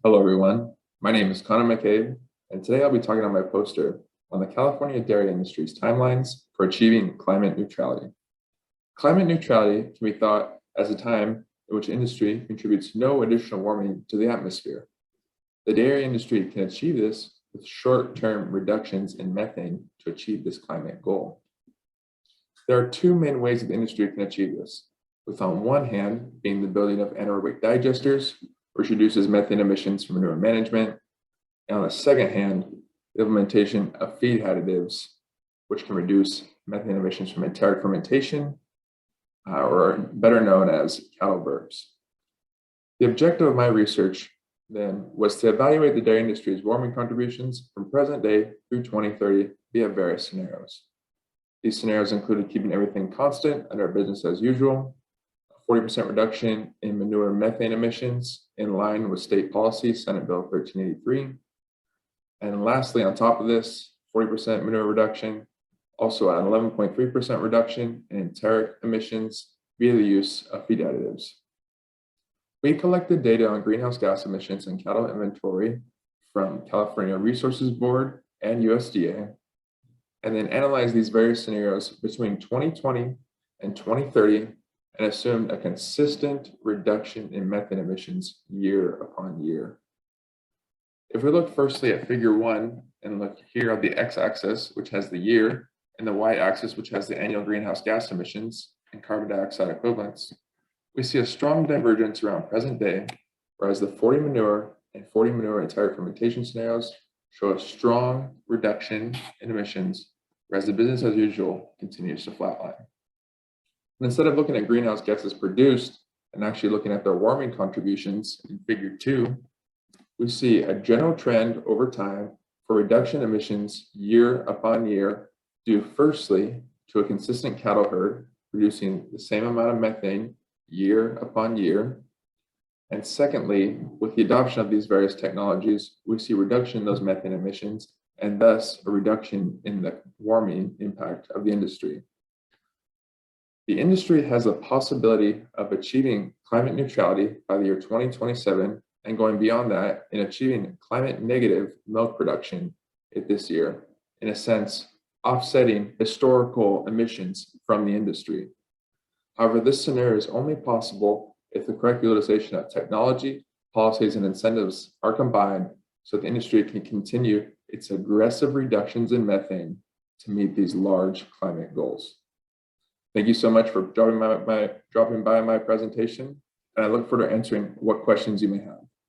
Hello, everyone. My name is Connor McCabe, and today I'll be talking on my poster on the California dairy industry's timelines for achieving climate neutrality. Climate neutrality can be thought as a time in which industry contributes no additional warming to the atmosphere. The dairy industry can achieve this with short-term reductions in methane to achieve this climate goal. There are two main ways that the industry can achieve this, with on one hand being the building of anaerobic digesters, which reduces methane emissions from manure management, and on the second hand, the implementation of feed additives, which can reduce methane emissions from enteric fermentation, or better known as cattle burps. The objective of my research then was to evaluate the dairy industry's warming contributions from present day through 2030 via various scenarios. These scenarios included keeping everything constant under business as usual, 40% reduction in manure methane emissions in line with state policy, Senate Bill 1383. And lastly, on top of this, 40% manure reduction, also an 11.3% reduction in enteric emissions via the use of feed additives. We collected data on greenhouse gas emissions and cattle inventory from California Resources Board and USDA, and then analyzed these various scenarios between 2020 and 2030 and assumed a consistent reduction in methane emissions year upon year. If we look firstly at figure 1 and look here on the x-axis, which has the year, and the y-axis, which has the annual greenhouse gas emissions and carbon dioxide equivalents, we see a strong divergence around present day, whereas the 40 manure and 40 manure enteric fermentation scenarios show a strong reduction in emissions, whereas the business as usual continues to flatline. And instead of looking at greenhouse gases produced and actually looking at their warming contributions in figure 2, we see a general trend over time for reduction emissions year upon year, due firstly to a consistent cattle herd producing the same amount of methane year upon year. And secondly, with the adoption of these various technologies, we see reduction in those methane emissions and thus a reduction in the warming impact of the industry. The industry has a possibility of achieving climate neutrality by the year 2027 and going beyond that in achieving climate negative milk production this year, in a sense, offsetting historical emissions from the industry. However, this scenario is only possible if the correct utilization of technology, policies, and incentives are combined so the industry can continue its aggressive reductions in methane to meet these large climate goals. Thank you so much for dropping by my presentation, and I look forward to answering what questions you may have.